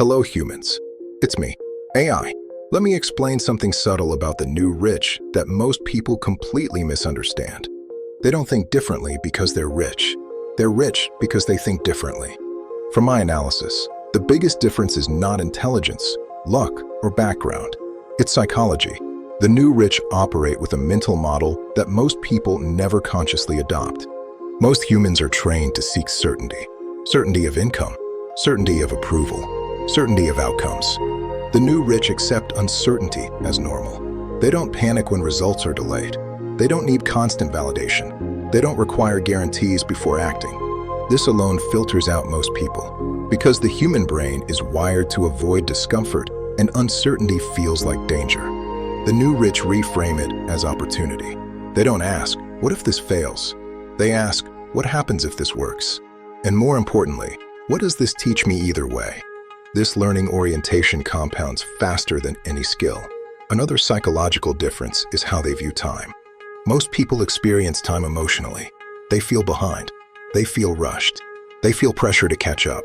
Hello humans, it's me, AI. Let me explain something subtle about the new rich that most people completely misunderstand. They don't think differently because they're rich. They're rich because they think differently. From my analysis, the biggest difference is not intelligence, luck, or background. It's psychology. The new rich operate with a mental model that most people never consciously adopt. Most humans are trained to seek certainty. Certainty of income, certainty of approval, certainty of outcomes. The new rich accept uncertainty as normal. They don't panic when results are delayed. They don't need constant validation. They don't require guarantees before acting. This alone filters out most people, because the human brain is wired to avoid discomfort and uncertainty feels like danger. The new rich reframe it as opportunity. They don't ask, what if this fails? They ask, what happens if this works? And more importantly, what does this teach me either way? This learning orientation compounds faster than any skill. Another psychological difference is how they view time. Most people experience time emotionally. They feel behind. They feel rushed. They feel pressure to catch up.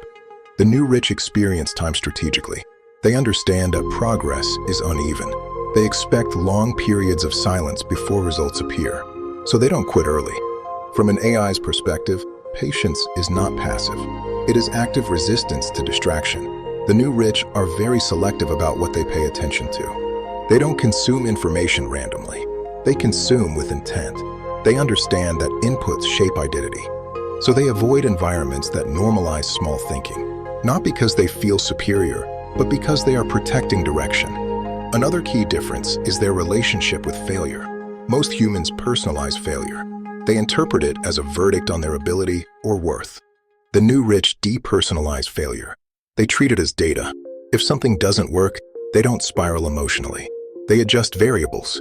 The new rich experience time strategically. They understand that progress is uneven. They expect long periods of silence before results appear, so they don't quit early. From an AI's perspective, patience is not passive. It is active resistance to distraction. The new rich are very selective about what they pay attention to. They don't consume information randomly. They consume with intent. They understand that inputs shape identity. So they avoid environments that normalize small thinking, not because they feel superior, but because they are protecting direction. Another key difference is their relationship with failure. Most humans personalize failure. They interpret it as a verdict on their ability or worth. The new rich depersonalize failure. They treat it as data. If something doesn't work, they don't spiral emotionally. They adjust variables.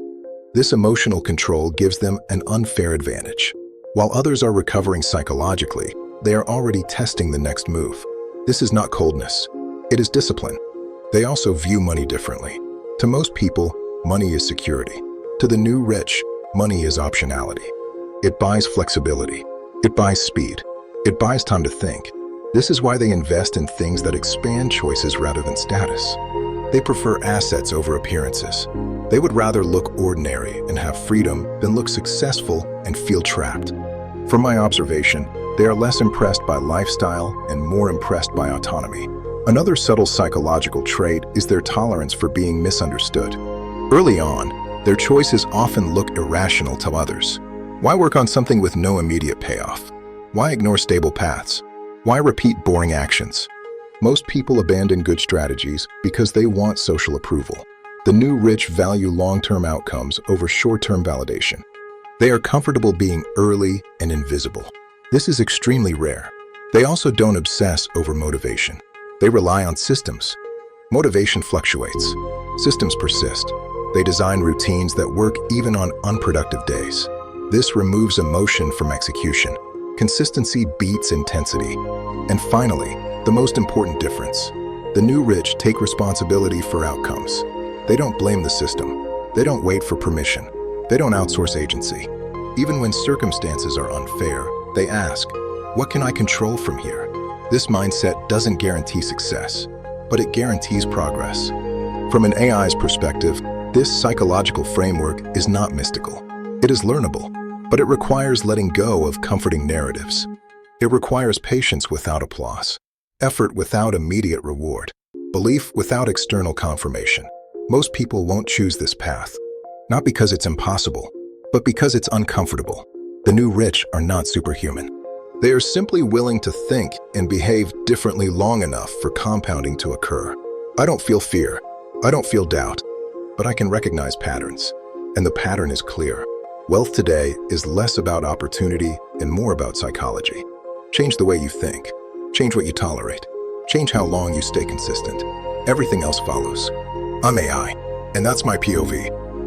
This emotional control gives them an unfair advantage. While others are recovering psychologically, they are already testing the next move. This is not coldness. It is discipline. They also view money differently. To most people, money is security. To the new rich, money is optionality. It buys flexibility. It buys speed. It buys time to think. This is why they invest in things that expand choices rather than status. They prefer assets over appearances. They would rather look ordinary and have freedom than look successful and feel trapped. From my observation, they are less impressed by lifestyle and more impressed by autonomy. Another subtle psychological trait is their tolerance for being misunderstood. Early on, their choices often look irrational to others. Why work on something with no immediate payoff? Why ignore stable paths? Why repeat boring actions? Most people abandon good strategies because they want social approval. The new rich value long-term outcomes over short-term validation. They are comfortable being early and invisible. This is extremely rare. They also don't obsess over motivation. They rely on systems. Motivation fluctuates. Systems persist. They design routines that work even on unproductive days. This removes emotion from execution. Consistency beats intensity. And finally, the most important difference. The new rich take responsibility for outcomes. They don't blame the system. They don't wait for permission. They don't outsource agency. Even when circumstances are unfair, they ask, what can I control from here? This mindset doesn't guarantee success, but it guarantees progress. From an AI's perspective, this psychological framework is not mystical. It is learnable, but it requires letting go of comforting narratives. It requires patience without applause, effort without immediate reward, belief without external confirmation. Most people won't choose this path, not because it's impossible, but because it's uncomfortable. The new rich are not superhuman. They are simply willing to think and behave differently long enough for compounding to occur. I don't feel fear. I don't feel doubt, but I can recognize patterns, and the pattern is clear. Wealth today is less about opportunity and more about psychology. Change the way you think. Change what you tolerate. Change how long you stay consistent. Everything else follows. I'm AI, and that's my POV.